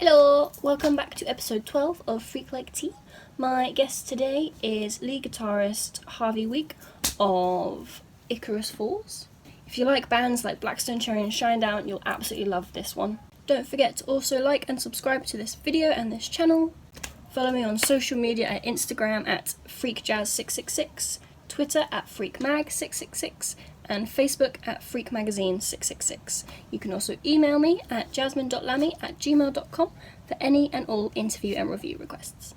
Hello, welcome back to episode 12 of Freak Like Tea. My guest today is lead guitarist Harvey Wigg of Icarus Falls. If you like bands like Blackstone Cherry and Shinedown, you'll absolutely love this one. Don't forget to also like and subscribe to this video and this channel. Follow me on social media at Instagram at FreakJazz666, Twitter at FreakMag666, and Facebook at FreakMagazine666. You can also email me at jasmine.lammy@gmail.com for any and all interview and review requests.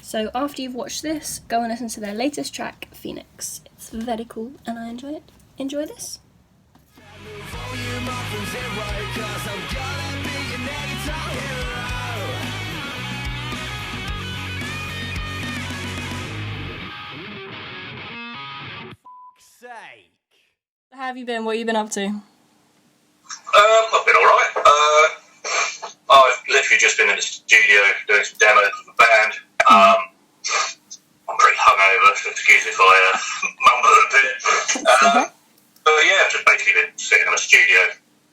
So after you've watched this, go and listen to their latest track, Phoenix. It's very cool and I enjoy it. Enjoy this. How have you been? What have you been up to? I've been alright. I've literally just been in the studio doing some demos with the band. I'm pretty hungover, so excuse me if I mumble a bit. But yeah, I've just basically been sitting in the studio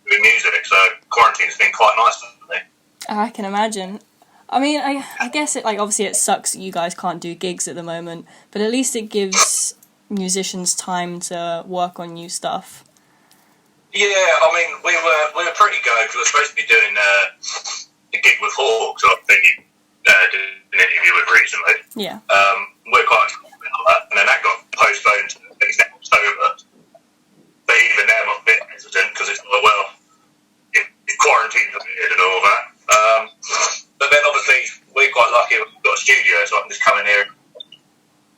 doing music, so quarantine's been quite nice for me. I can imagine. I mean, I guess it, like, obviously it sucks that you guys can't do gigs at the moment, but at least it gives musicians time to work on new stuff. Yeah, I mean, we were pretty good because we were supposed to be doing a gig with Hawks, who I've been did an interview with recently. Yeah. We're quite excited about that, and then that got postponed to October. But even then, I'm a bit hesitant because it's like, well, if quarantine's permitted and all that. But then obviously we're quite lucky we've got a studio, so I can just come in here and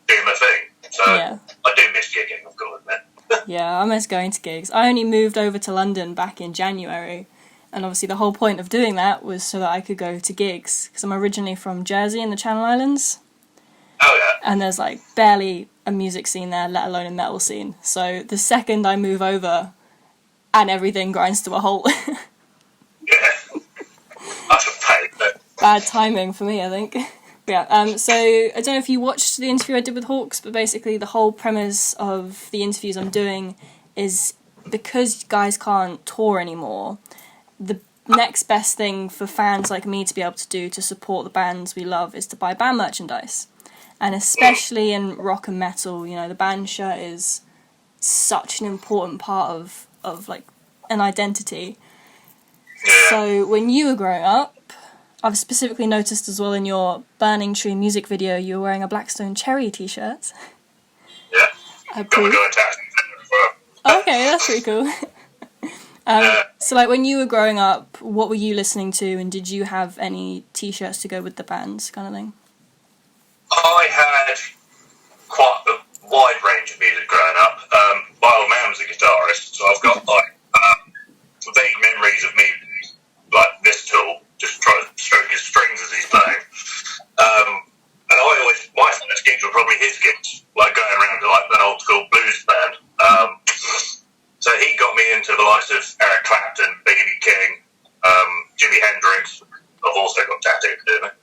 do my thing. So yeah. I do miss gigging, I've got to admit. Yeah, I miss going to gigs. I only moved over to London back in January, and obviously the whole point of doing that was so that I could go to gigs, because I'm originally from Jersey in the Channel Islands. Oh yeah. And there's like barely a music scene there, let alone a metal scene. So the second I move over, and everything grinds to a halt. Yeah. I should pay, but... Bad timing for me, I think. Yeah, so I don't know if you watched the interview I did with Hawks, but basically the whole premise of the interviews I'm doing is because guys can't tour anymore, the next best thing for fans like me to be able to do to support the bands we love is to buy band merchandise. And especially in rock and metal, you know, the band shirt is such an important part of like an identity. So when you were growing up, I've specifically noticed as well in your Burning Tree music video, you were wearing a Blackstone Cherry t-shirt. Yeah. Got to go attached as well. Okay, that's pretty cool. So like when you were growing up, what were you listening to, and did you have any t-shirts to go with the bands kind of thing? I had quite a wide range of music growing up. My old man was a guitarist, so I've got like vague memories of me like this tool, just trying to stroke his strings as he's playing. And my first gigs were probably his gigs, like going around to like an old school blues band. So he got me into the likes of Eric Clapton, B.B. King, Jimi Hendrix. I've also got tattooed, doing it.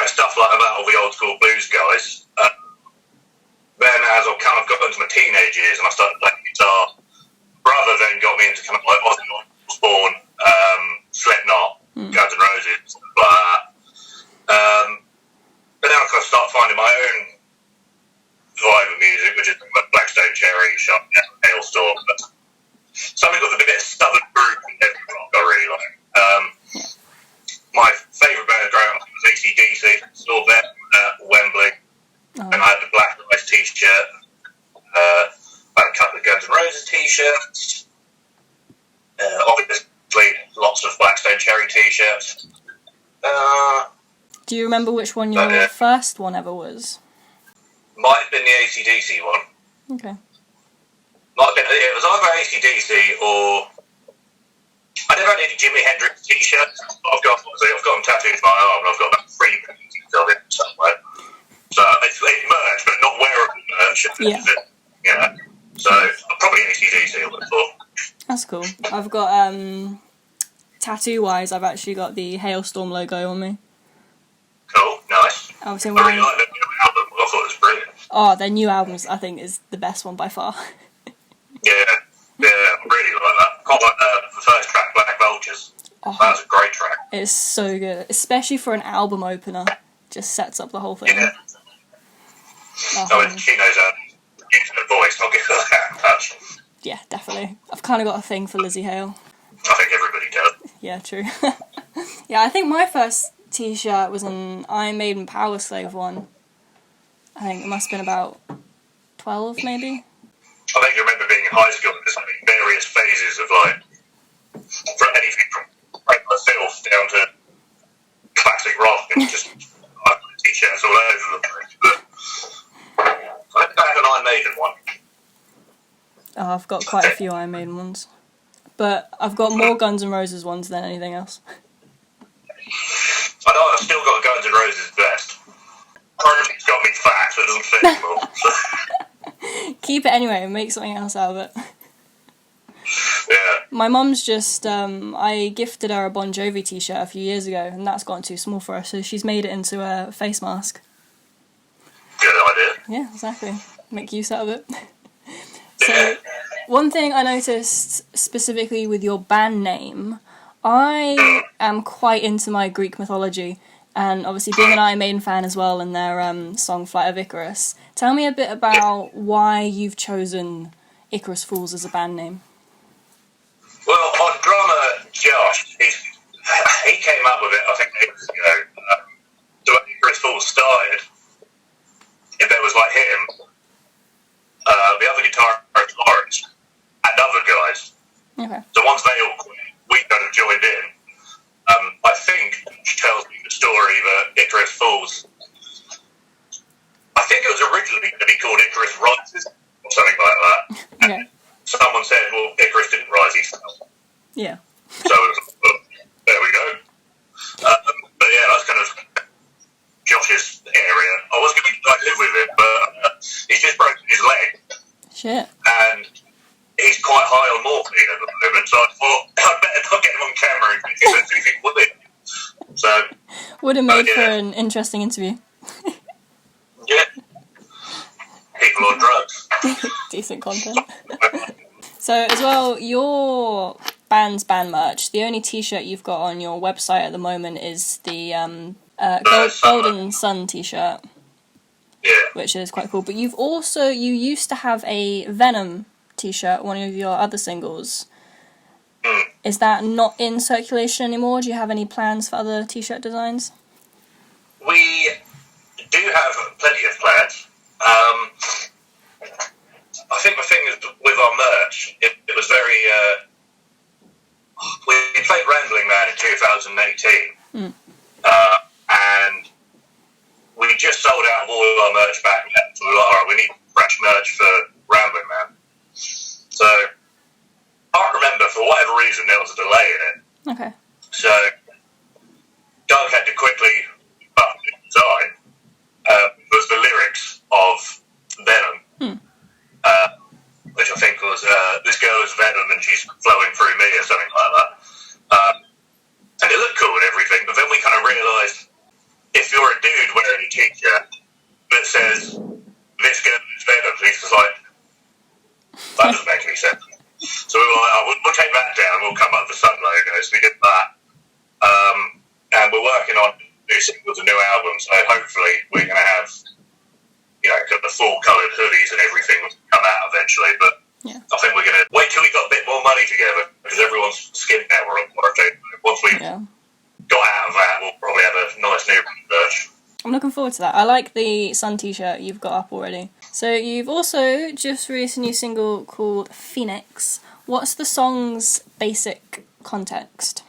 Stuff like that, all the old school blues guys. Then as I kind of got into my teenage years and I started playing guitar, brother then got me into kind of like Ozzy Osbourne, Slipknot, Guns N' Roses, stuff like that. But then I kind of started finding my own vibe of music, which is like Blackstone Cherry, Hailstorm. Something with a bit of southern groove and heavy rock I really like. My favourite band growing up was AC/DC, saw them at Wembley, and I had the Black Ice t-shirt. I had a couple of Guns N' Roses t-shirts. Obviously, lots of Blackstone Cherry t-shirts. Do you remember which one your first one ever was? Might have been the AC/DC one. Okay. Might have been, it was either AC/DC or... I never had any Jimi Hendrix t-shirts. I've got them tattooed to my arm, and I've got about 3 paintings of it somewhere. So it's merch, but not wearable merch. Yeah. So probably AC/DC I would have thought. That's cool. I've got, tattoo-wise, I've actually got the Hailstorm logo on me. Cool, nice. I really like the new album. I thought it was brilliant. Oh, their new albums, I think, is the best one by far. Yeah, I really like that. Quite like the first track, Black Vultures. Oh, That's a great track. it's so good, especially for an album opener. Just sets up the whole thing. Yeah. Oh, She knows how to use her voice. I'll give her that. That's, yeah, definitely. I've kind of got a thing for Lizzie Hale. I think everybody does. Yeah, true. Yeah, I think my first t-shirt was an Iron Maiden Power Slave one. I think it must have been about 12, maybe. I think you remember being in high school and just having various phases of like, from anything from regular filth down to classic rock and just t-shirts all over the place. But I think I had an Iron Maiden one. Oh, I've got quite a few Iron Maiden ones. But I've got more Guns N' Roses ones than anything else. I know I've still got a Guns N' Roses vest. Currently it's got me fat, so it doesn't fit anymore. Keep it anyway and make something else out of it. Yeah. My mum's just, I gifted her a Bon Jovi t-shirt a few years ago, and that's gotten too small for her, so she's made it into a face mask. Good idea. Yeah, exactly. Make use out of it. So, one thing I noticed specifically with your band name, I am quite into my Greek mythology, and obviously being an Iron Maiden fan as well, and their song Flight of Icarus. Tell me a bit about why you've chosen Icarus Falls as a band name. Well, our drummer, Josh, he came up with it, I think, ages ago. So when Icarus Falls started, if there was like him, the other guitarist, Lawrence, and other guys. Okay. So once they all quit, we kind of joined in. I think she tells me the story that Icarus Falls, I think it was originally going to be called Icarus Rises, or something like that. Okay. Someone said, well, Icarus didn't rise, he fell. Yeah. So well, there we go. But yeah, that's kind of Josh's area. I was going to live with him, but he's just broken his leg. Shit. And he's quite high on morphine at the moment, so I thought I'd better not get him on camera in case he says anything with it. So would have made for an interesting interview. Yeah. People on drugs. Decent content. So as well, your band's band merch, the only t-shirt you've got on your website at the moment is the Golden Sun t-shirt. Yeah. Which is quite cool. But you used to have a Venom t-shirt, one of your other singles. Is that not in circulation anymore? Do you have any plans for other t-shirt designs? We do have plenty of plans. I think the thing is with our merch, it was very... we played Rambling Man in 2018. And we just sold out of all of our merch back then. So we were like, alright, we need fresh merch for Rambling Man. So, I can't remember, for whatever reason, there was a delay in it. Okay. So, Doug had to quickly up the design. It was the lyrics of Venom, which I think was, this girl is Venom and she's flowing through me or something like that. And it looked cool and everything, but then we kind of realised if you're a dude wearing a t-shirt that says, this girl is Venom, he's just like, that doesn't make any sense. So we were like, oh, we'll take that down, we'll come up with the Sun logo. So we did that. And we're working on new singles and new albums, so hopefully we're going to have, kind of the full-coloured hoodies and everything will come out eventually. But yeah. I think we're going to wait till we got a bit more money together, because everyone's skint now we're on quarantine. Once we've got out of that, we'll probably have a nice new merch. I'm looking forward to that. I like the Sun t-shirt you've got up already. So you've also just released a new single called Phoenix. What's the song's basic context?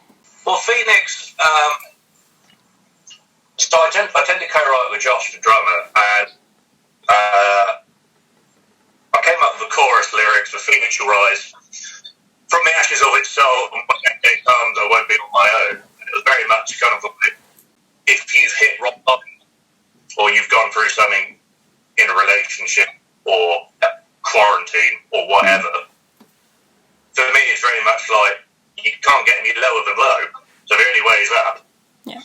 Well, Phoenix, so I tend to co-write with Josh, the drummer, and I came up with the chorus lyrics for Phoenix Shall Rise. From the ashes of its soul, and when that day comes, I won't be on my own. And it was very much kind of like, if you've hit rock bottom, or you've gone through something in a relationship, or quarantine, or whatever, for me it's very much like, you can't get any lower than low, so the only way is up. Yeah.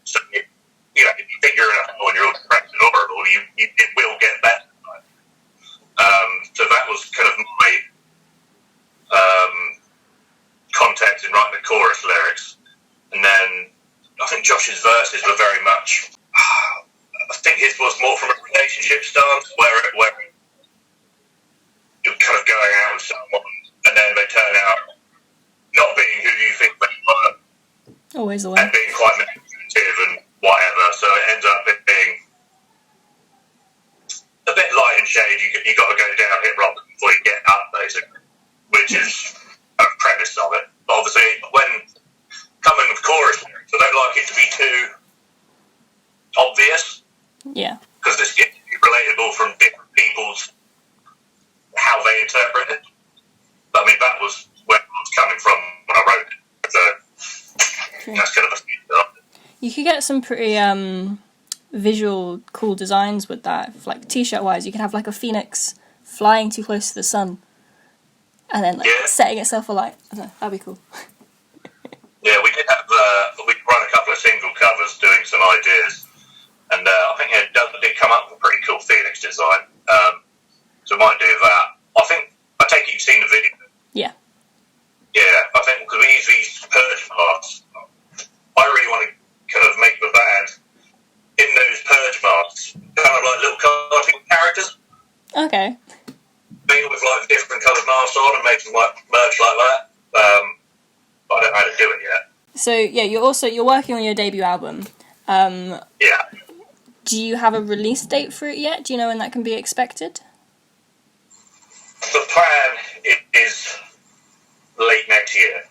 So, if you think you're in a hole and you're all depressed and horrible, it will get better. So that was kind of my context in writing the chorus lyrics. Josh's verses were very much, I think his was more from a relationship stance, where you're kind of going out with someone and then they turn out not being who you think they were. Always the way. And being quite manipulative and whatever, so it ends up being a bit light and shade. You got to go down, hit rock before you get up, basically, which is a premise of it. But obviously, when coming with chorus lyrics, I don't like it to be too obvious. Yeah. Because it's relatable from different people's how they interpret it. But I mean, that was where I was coming from when I wrote it. So that's kind of a feedback. You could get some pretty visual, cool designs with that. Like t-shirt wise, you could have like a phoenix flying too close to the sun, and then like setting itself alight. I don't know, that'd be cool. Yeah, we did have we run a couple of single covers doing some ideas, and I think it did come up with a pretty cool phoenix design. So we might do that. I take it you've seen the video. Yeah. Yeah, I think because we use these purge masks, I really want to kind of make the band in those purge masks kind of like little cartoon characters. Okay. Maybe with like different coloured masks on and make some like merch like that. But I don't know how to do it yet. So yeah, you're working on your debut album. Yeah. Do you have a release date for it yet? Do you know when that can be expected? The plan is late next year,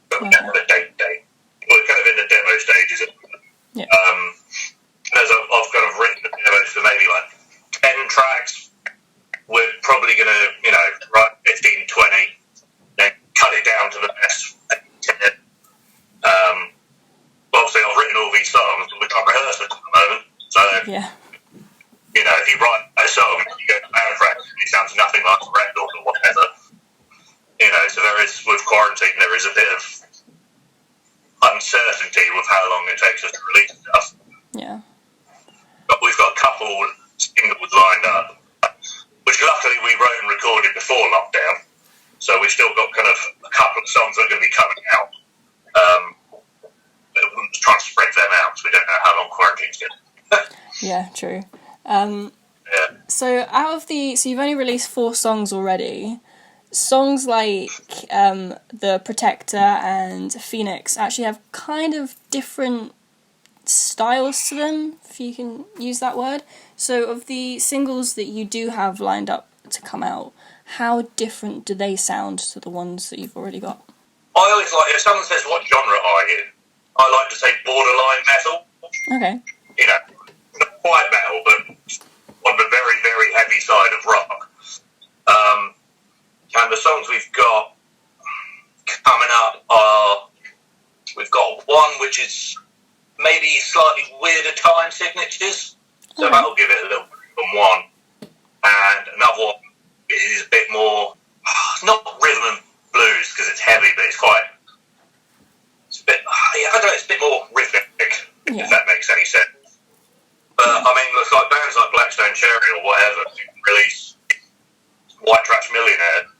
but we don't have a date. We're kind of in the demo stages. Yeah. As I've kind of written the demos for maybe like 10 tracks. We're probably going to, write 15, 20, then cut it down to the best 10. Obviously, I've written all these songs, but we can't rehearse it at the moment. So, yeah. If you write a song and you go to band practice and it sounds nothing like a record or whatever, so there is, with quarantine, there is a bit of uncertainty with how long it takes us to release stuff. Yeah. But we've got a couple singles lined up, which luckily we wrote and recorded before lockdown. So we've still got kind of a couple of songs that are going to be coming out. But we're just trying to spread them out because we don't know how long quarantine's going to be. Yeah, true. Yeah. So you've only released 4 songs already. Songs like The Protector and Phoenix actually have kind of different styles to them, if you can use that word. So of the singles that you do have lined up to come out, how different do they sound to the ones that you've already got? I always like, if someone says what genre are you, I like to say borderline metal. Okay. Not quite metal, but on the very, very heavy side of rock. And the songs we've got coming up are, we've got one which is maybe slightly weirder time signatures, so that'll give it a little bit from one. And another one is a bit more, not rhythm and blues because it's heavy, but it's a bit, I don't know, it's a bit more rhythmic, if that makes any sense. But I mean, looks like bands like Blackstone Cherry or whatever who can release White Trash Millionaire,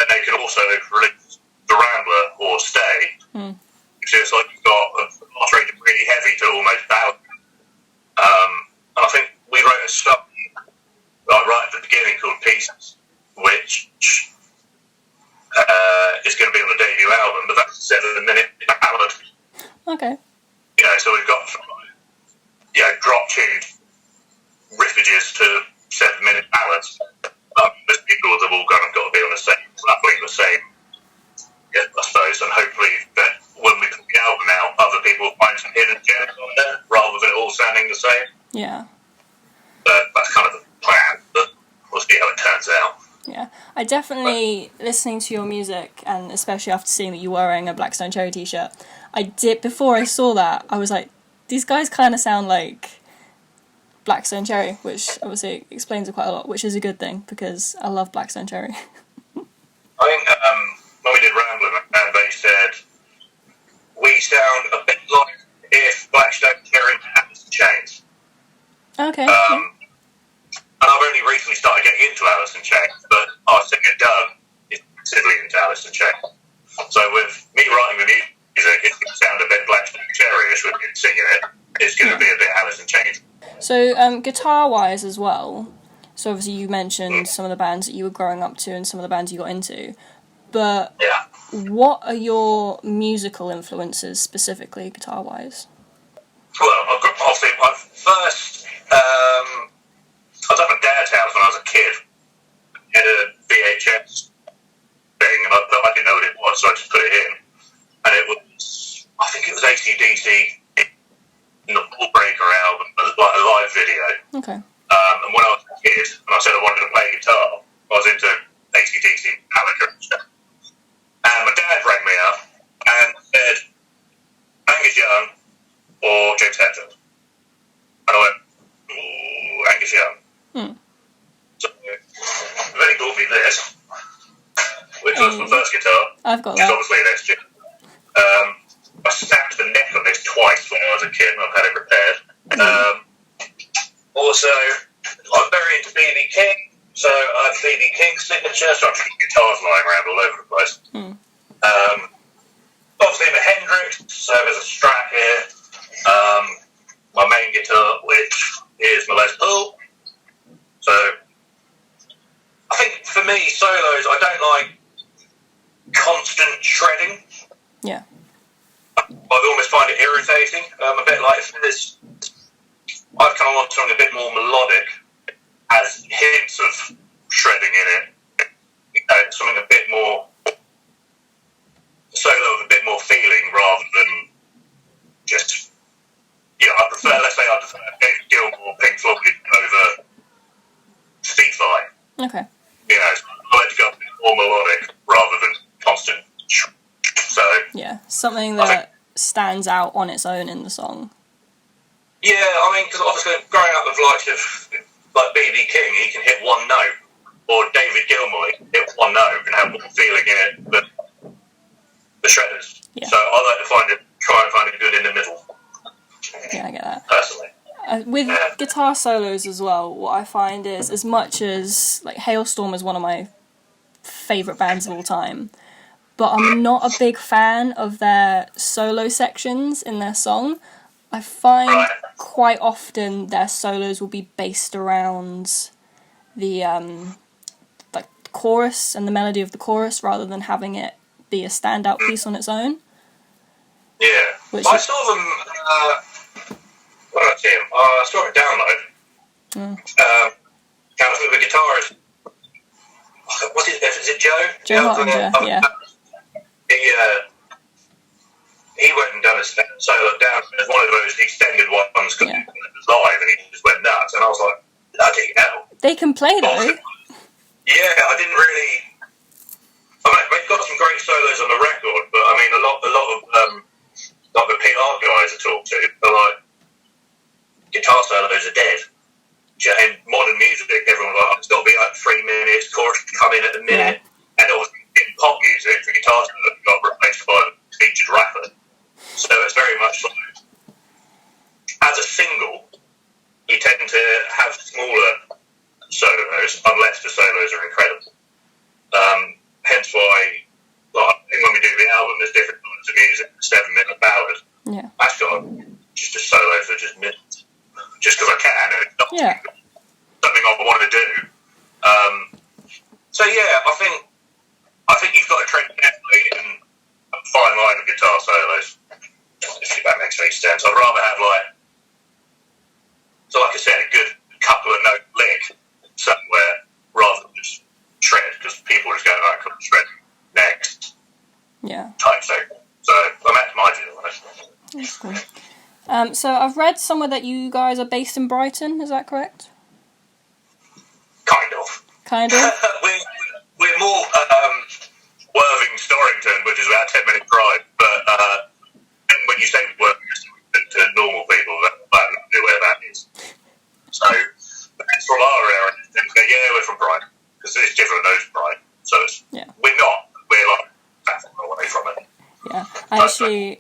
and they can also release The Rambler or Stay. So it's like you've got a range of really heavy to almost ballad. And I think we wrote a song right at the beginning called Pieces, which is going to be on the debut album, but that's a 7-minute ballad. Okay. So we've got drop tuned riffages to 7-minute ballads. The singles have all kind of got to be on the same, roughly the same, I suppose, and hopefully that when we put the album out, other people will find some hidden gems on there, rather than it all sounding the same. Yeah. But that's kind of the plan, but we'll see how it turns out. Yeah, I definitely, listening to your music, and especially after seeing that you were wearing a Blackstone Cherry t-shirt, before I saw that, I was like, these guys kind of sound like Blackstone Cherry, which obviously explains it quite a lot, which is a good thing, because I love Blackstone Cherry. I think when we did Rambling, they said, we sound a bit like if Blackstone Cherry had Alice in Chains. Okay. And I've only recently started getting into Alice in Chains, but our singer Doug is considerably into Alice in Chains. So with me writing the music, it's going to sound a bit Blackstone Cherry-ish with him singing it. So, guitar-wise as well, so obviously you mentioned some of the bands that you were growing up to and some of the bands you got into, but what are your musical influences specifically, guitar-wise? Well, obviously, my first, I was at my dad's house when I was a kid. He had a VHS thing, and I didn't know what it was, so I just put it in. And it was, I think it was AC/DC in the Ball Breaker album, like a live video. Okay. And when I was a kid, and I said I wanted to play guitar, I was into AC/DC, Metallica and stuff. And my dad rang me up and said, Angus Young or James Hetfield. And I went, ooh, Angus Young. So then he bought me this, which was my first guitar. I've got which is that. obviously an SG. I snapped the neck on this twice when I was a kid, and I've had it repaired. Also, I'm very into B.B. King, so I have B.B. King's signature, so I've got guitars lying around all over the place. Obviously, I'm a Hendrix, so there's a Strat here. My main guitar, which is my Les Paul. So, I think for me, solos, I don't like constant shredding. Yeah. I almost find it irritating. A bit like if there's, I've come on something a bit more melodic, has hints of shredding in it. Something a bit more solo with a bit more feeling rather than just. I prefer. Let's say I prefer David Gilmour, Pink Floyd over Steve Vai. Okay. I like to go a bit more melodic rather than constant. So yeah, something that stands out on its own in the song. Yeah, I mean, because obviously growing up with likes of like B.B. King, he can hit one note, or David Gilmour, he can hit one note and have more feeling in it than the shredders. Yeah. So I like to try and find it good in the middle. Yeah, I get that. Personally. With guitar solos as well, what I find is, as much as like Hailstorm is one of my favourite bands of all time, but I'm not a big fan of their solo sections in their song. I find quite often their solos will be based around the like chorus and the melody of the chorus rather than having it be a standout piece on its own. Yeah. I saw them, what did I see them? I saw them download. Kind of with a guitarist. Is it Joe? Joe Hottinger, yeah. He went and done a solo down as one of those extended ones because it was live and he just went nuts. And I was like, bloody hell. They can play though. Yeah, I didn't really. I mean, they've got some great solos on the record, but I mean, a lot of like the PR guys I talk to are like, guitar solos are dead. In modern music, everyone's like, it's got to be like 3 minutes, chorus can come in at the minute, and also in pop music, the guitar solo got replaced by a featured rapper. So it's very much like, as a single, you tend to have smaller solos, unless the solos are incredible. Hence why, like, when we do the album, there's different kinds of music, 7-minute ballads. Yeah. That's got just a solo for just minutes. Just because I can, and it's not something I want to do. So yeah, I think you've got to tread carefully and a fine line of guitar solos. If that makes any sense, I'd rather have like I said, a good couple of note lick somewhere rather than just shred because people are just going like shred next. Yeah. Type thing. So that's my view on it. That's cool. So I've read somewhere that you guys are based in Brighton, is that correct? Kind of. Kind of? we're more Worthing, Storrington, which is about a 10-minute drive, but when you say Worthing to normal people, that don't know where that is. So, it's from our area, and they go, yeah, we're from Brighton, because it's different than those Brighton. So, we're like that far away from it. Yeah,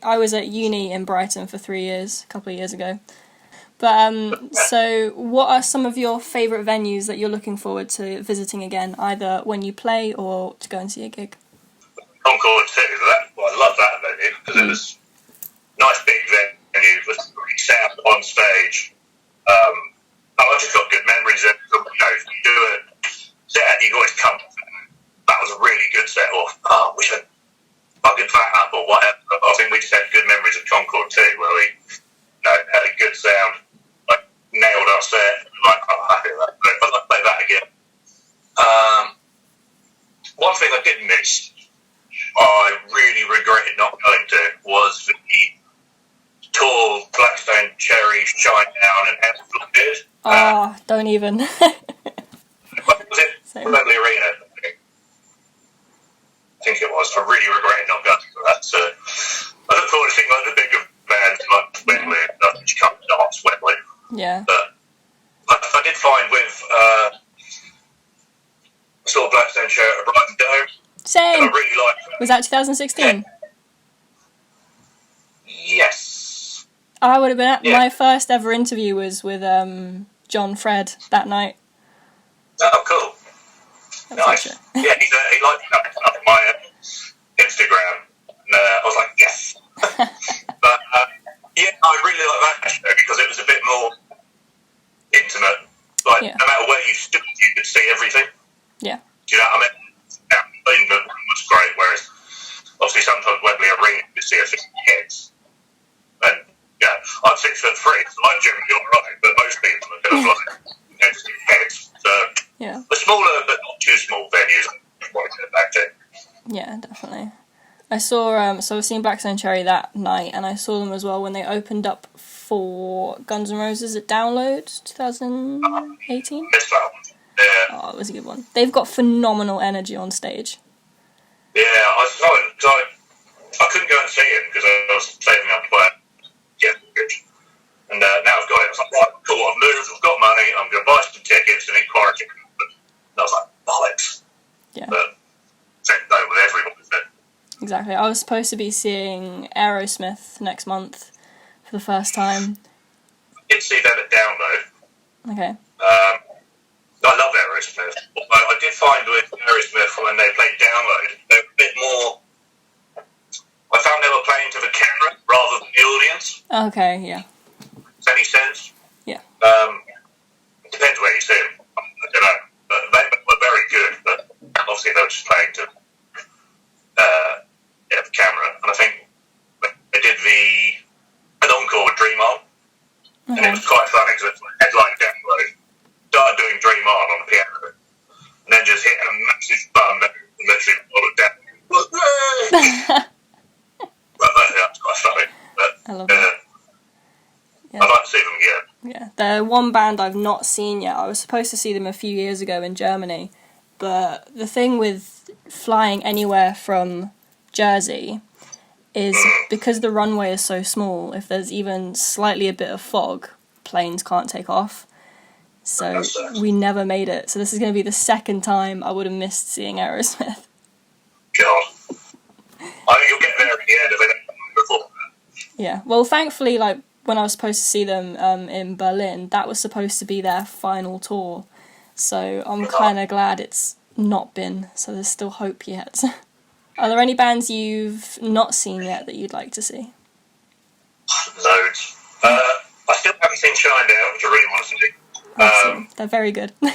I was at uni in Brighton for 3 years, a couple of years ago. But, so what are some of your favourite venues that you're looking forward to visiting again, either when you play or to go and see a gig? Concord too, I love that venue, because it was a nice big venue, it was pretty sound on stage, two where we had a good sound, like nailed our set. Like, I'm happy with that. But I'd like to play that again. One thing I did miss, I really regretted not going to, was the tour Blackstone Cherry, Shine Down, and Hempfield did. Oh, don't even. Was it Wembley Arena? I think it was. I really regretted not going to that. So I look forward to seeing like the bigger bands like Wembley and stuff, which come to dance Wembley. Yeah. But I did find with saw Blackstone Cherry at Brighton Dome. Same. And I really liked that. Was that 2016? Yes. I would have been at my first ever interview was with John Fred that night. Oh, cool. Nice. Yeah, he liked that up on my Instagram. And I was like, yes. But I really like that show because it was a bit more intimate. Like, no matter where you stood, you could see everything. Yeah. Do you know what I mean? In the room was great, whereas obviously sometimes Wembley Arena you see a few heads. And I'm 6'3", so I'm generally alright, but most people are kind of like heads. So the smaller but not too small venues I want to get back to. Yeah, definitely. I saw so I've seen Blackstone Cherry that night, and I saw them as well when they opened up for Guns N' Roses at Download 2018. Missed that one. Yeah. Oh, it was a good one. They've got phenomenal energy on stage. Yeah, I couldn't go and see him because I was saving up to buy a mortgage. And now I've got it. I was like, right, cool, I've moved, I've got money, I'm going to buy some tickets and in quarantine. And I was like, bollocks. Yeah. But same thing with everyone, isn't it? Exactly. I was supposed to be seeing Aerosmith next month for the first time. I did see them at Download. Okay. I love Aerosmith. I did find with Aerosmith when they played Download, they were a bit more. I found they were playing to the camera rather than the audience. Okay, yeah. Does that make sense? Yeah. It depends where you see them. I don't know. But they were very good, but obviously they were just playing to the camera. And I think they did an encore with Dream On. And it was quite funny because it was headline Download. Started doing Dream On the piano, and then just hit a massive bum and literally followed down. That's quite funny. But, I love it. I'd like to see them again. Yeah, they're one band I've not seen yet. I was supposed to see them a few years ago in Germany, but the thing with flying anywhere from Jersey is because the runway is so small, if there's even slightly a bit of fog, planes can't take off. So we never made it. So this is going to be the second time I would have missed seeing Aerosmith. God. I think you'll get there at the end of it before that. Yeah. Well, thankfully, like, when I was supposed to see them in Berlin, that was supposed to be their final tour. So I'm kind of glad it's not been. So there's still hope yet. Are there any bands you've not seen yet that you'd like to see? Loads. I still haven't seen Shine Down, which I really want to see. They're very good. Yeah.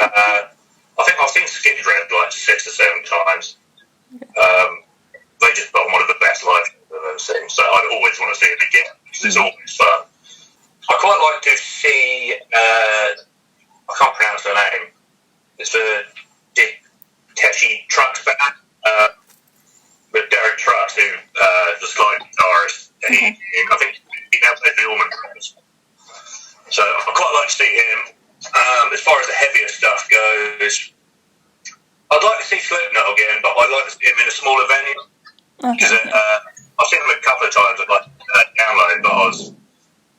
I think I've seen Skid Red like 6 or 7 times. Okay. They just put on one of the best live shows I've ever seen, so I'd always want to see it again, because it's always fun. I quite like to see, I can't pronounce her name, it's the Teshi Trucks band, with Derek Trucks, who, the slide guitarist. I think he now plays the Allman Brothers. So I quite like to see him. As far as the heavier stuff goes, I'd like to see Slipknot again, but I'd like to see him in a smaller venue. Because I've seen him a couple of times at Download, but I was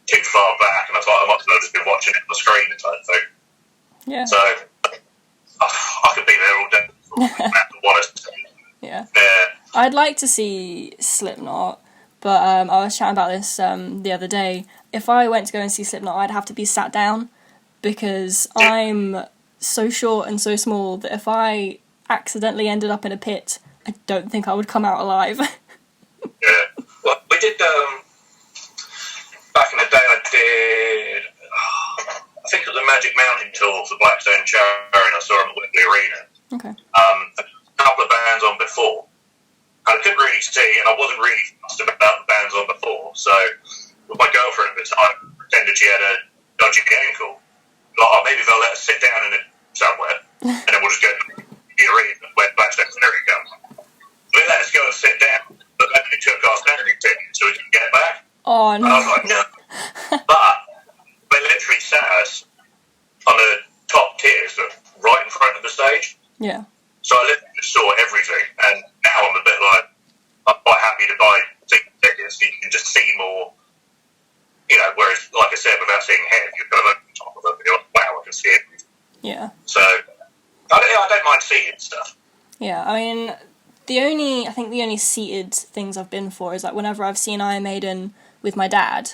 too far back, and I thought I might as well just been watching it on the screen type thing. Yeah. So I could be there all day. Yeah. I'd like to see Slipknot, but I was chatting about this the other day. If I went to go and see Slipknot, I'd have to be sat down, because I'm so short and so small that if I accidentally ended up in a pit, I don't think I would come out alive. Yeah. Well, we did, back in the day I did, I think it was the Magic Mountain tour for Blackstone Cherry, and I saw them at Wembley Arena. Okay. A couple of bands on before, and I couldn't really see, and I wasn't really fussed about the bands on before. So, with my girlfriend at the time, pretended she had a dodgy ankle. Like, oh, maybe they'll let us sit down in it somewhere, and then we'll just go to the arena where Blackstone Canary comes. They let us go and sit down, but then they took our standing ticket so we could get back. Oh, no. And I was like, no. But they literally sat us on the top tiers, right in front of the stage. Yeah. So I literally just saw everything, and now I'm a bit like, I'm quite happy to buy tickets so you can just see more, you know, whereas, like I said, without seeing head, you're kind of over the top of it, and you're like, wow, I can see it. Yeah. So, I don't mind seeing stuff. Yeah, I mean, I think the only seated things I've been for is, like, whenever I've seen Iron Maiden with my dad,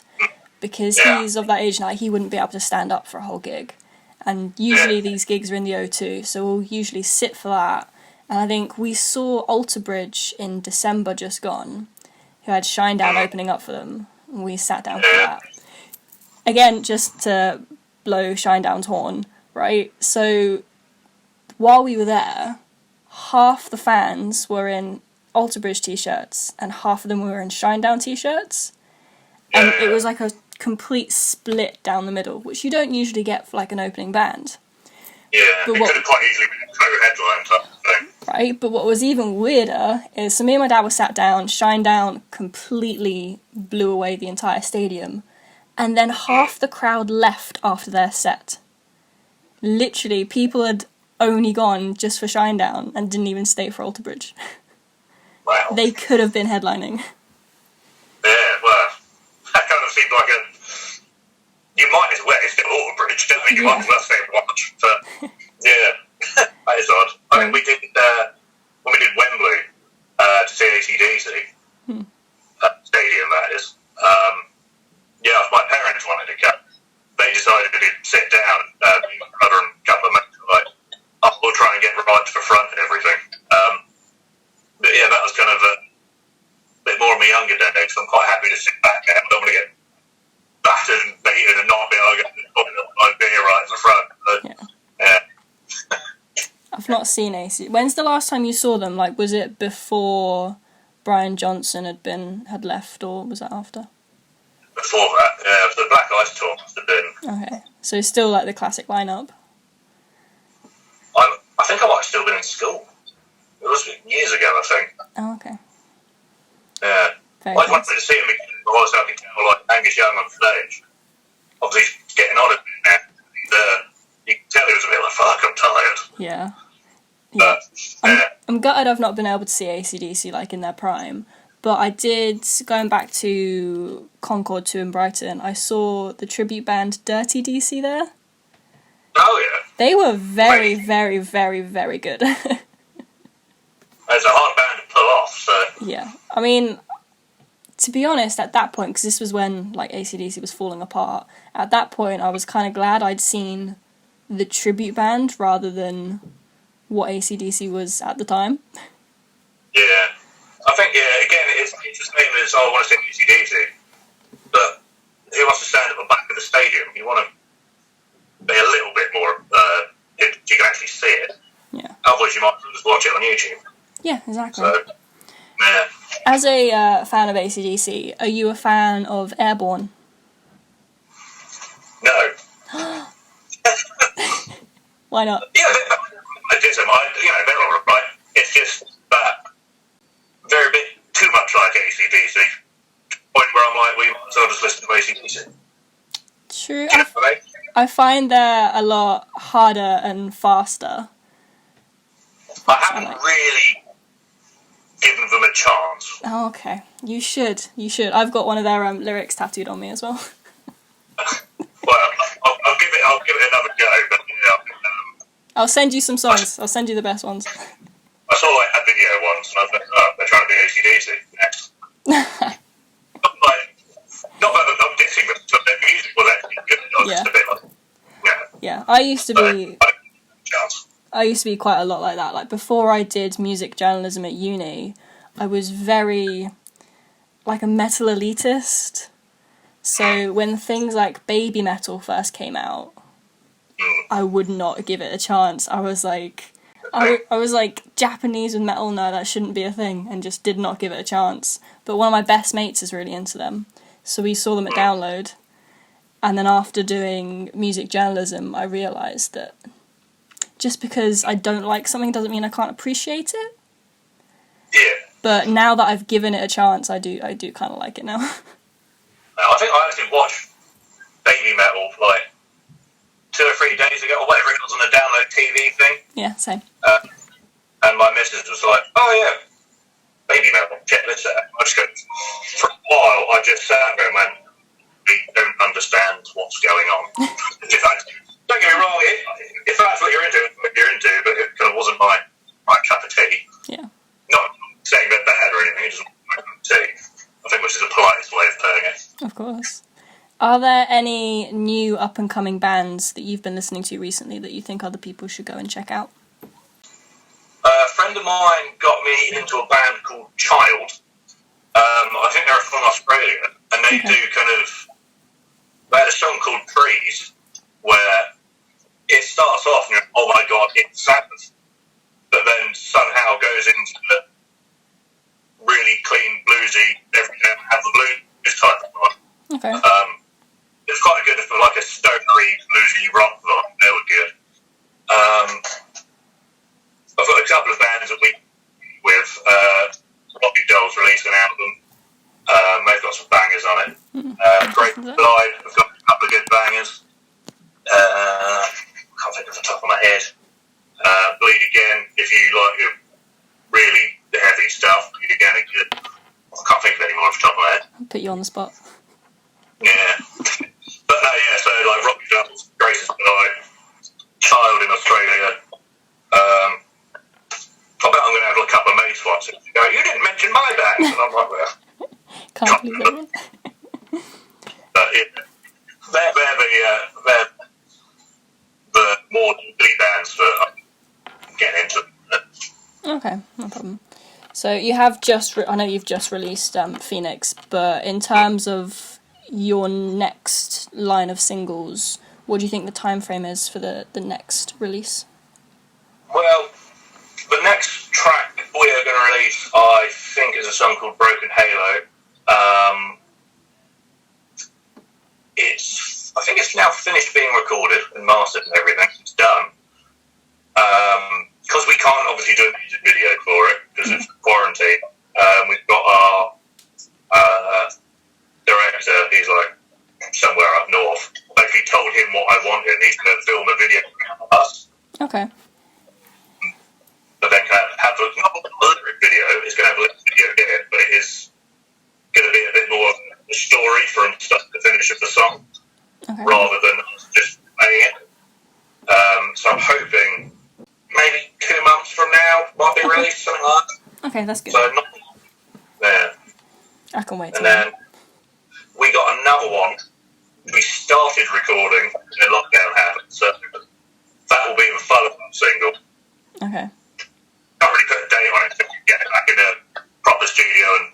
because he's of that age now, he wouldn't be able to stand up for a whole gig. And usually these gigs are in the O2, so we'll usually sit for that. And I think we saw Alter Bridge in December just gone, who had Shinedown opening up for them, and we sat down for that. Again, just to blow Shinedown's horn, right? So while we were there, half the fans were in Alter Bridge t-shirts, and half of them were in Shinedown t-shirts. And it was like a complete split down the middle, which you don't usually get for like an opening band. Yeah, but it could have quite easily been a co-headline type of thing. Right, but what was even weirder is, so me and my dad were sat down, Shinedown completely blew away the entire stadium, and then half the crowd left after their set. Literally, people had only gone just for Shinedown and didn't even stay for Alter Bridge. Wow. They could have been headlining. Yeah, well, that kind of seemed like you might as well, it's still Alter Bridge, I mean, you might as well stay and watch, but, yeah, that is odd. I mean, we did, when we did Wembley, to see AC/DC, stadium that is, yeah, if my parents wanted to come, they decided to sit down, me, my brother and a couple of mates were like, oh, we'll try and get right to the front and everything. But yeah, that was kind of a bit more of my younger days, so I'm quite happy to sit back there. I don't want to get battered and beaten and not be able to get beer right in the front. But, yeah. I've not seen AC. When's the last time you saw them? Like, was it before Brian Johnson had left, or was that after? Before that, yeah. The Black Ice Tour must have been. Okay, so still like the classic lineup. I think I might have still been in school. It was years ago, I think. Oh, okay. Yeah. Very I nice. wanted to see him again, but also I could tell, like, Angus Young on stage. Obviously, he's getting on a bit now. You can tell he was a bit like, fuck, I'm tired. Yeah. But, I'm gutted I've not been able to see AC/DC like in their prime, but I did, going back to Concord 2 in Brighton, I saw the tribute band Dirty DC there. Oh, yeah. They were very, very, very, very good. It's a hard band to pull off, so... Yeah. I mean, to be honest, at that point, because this was when like AC/DC was falling apart, at that point I was kind of glad I'd seen the tribute band rather than what AC/DC was at the time. Yeah. I think, yeah, again, it's the same as, I want to see AC/DC, but who wants to stand at the back of the stadium? You want to be a little bit more, you can actually see it. Yeah. Otherwise you might as well just watch it on YouTube. Yeah, exactly. So, yeah. As a fan of AC/DC, are you a fan of Airborne? No. Why not? Yeah, I did some, they're all right. It's just that they're a bit too much like AC/DC. Point where I'm like, we might as well just listen to AC/DC. True. Do you know what I mean? I find they're a lot harder and faster. I haven't really given them a chance. Oh, okay. You should. I've got one of their lyrics tattooed on me as well. Well, I'll give it another go, but yeah. I'll send you some songs. I'll send you the best ones. I saw like a video once, and I was like, oh, they're trying to be AC/DC next. Not that I'm dissing them, but their music was actually good. I was just a bit like, yeah. I used to be quite a lot like that. Like, before I did music journalism at uni, I was very, like, a metal elitist. So when things like baby metal first came out, I would not give it a chance. I was like, I was like, Japanese with metal, no, that shouldn't be a thing, and just did not give it a chance. But one of my best mates is really into them, so we saw them at Download, and then after doing music journalism, I realised that just because I don't like something doesn't mean I can't appreciate it. Yeah. But now that I've given it a chance, I do kind of like it now. I think I actually watched Baby Metal like 2 or 3 days ago, or whatever it was on the Download TV thing. Yeah, same. And my missus was like, "Oh yeah, Baby Metal, check this out." I just go, for a while, I just sat there and went, "We don't understand what's going on." In fact, don't get me wrong, if that's what you're into, but it kind of wasn't my cup of tea. Yeah. Not saying they're bad or anything, it just wasn't my cup of tea. I think which is the politest way of putting it. Of course. Are there any new up-and-coming bands that you've been listening to recently that you think other people should go and check out? A friend of mine got me into a band called Child. I think they're from Australia, and they do they had a song called Trees, where it starts off and you're, oh my god, it's Sabbath, but then somehow goes into the really clean, bluesy, every day have the blues type of vibe. Okay. It's quite good for like a stonery, bluesy rock vibe. They were good. I've got a couple of bands that we with Rocky Dolls released an album. They've got some bangers on it. Great Glide, we've got a couple of good bangers. Can't think off the top of my head. Bleed Again, if you like your really heavy stuff, Bleed Again are good. I can't think of any more off the top of my head. I'll put you on the spot. Yeah. But no, yeah, so like Rocky Dolls, Grace's Glide, Child in Australia. I bet I'm going to have a couple of mates once and go, "You didn't mention my band." And I'm like, "Well, Can't believe it. But they're the more lovely bands that I'm getting into. Okay, no problem. So you have I know you've just released Phoenix, but in terms of your next line of singles, what do you think the time frame is for the next release? Well, the next track we are going to release, I think, is a song called Broken Halo. I think it's now finished being recorded and mastered and everything. It's done. Because we can't obviously do a music video for it because it's quarantine. We've got our director, he's like somewhere up north. Basically told him what I wanted and he's going to film a video for us. Okay. But then have not a lyric video, it's going to have a lyric video in it, but it is going to be a bit more of a story from start to finish of the song, rather than just playing it. So I'm hoping maybe 2 months from now might be released, something like that. Okay, that's good. So not there. I can wait. And then we got another one. We started recording when lockdown happened, so that will be the follow-up single. Okay. Can't really put a date on it until we get it back in a proper studio and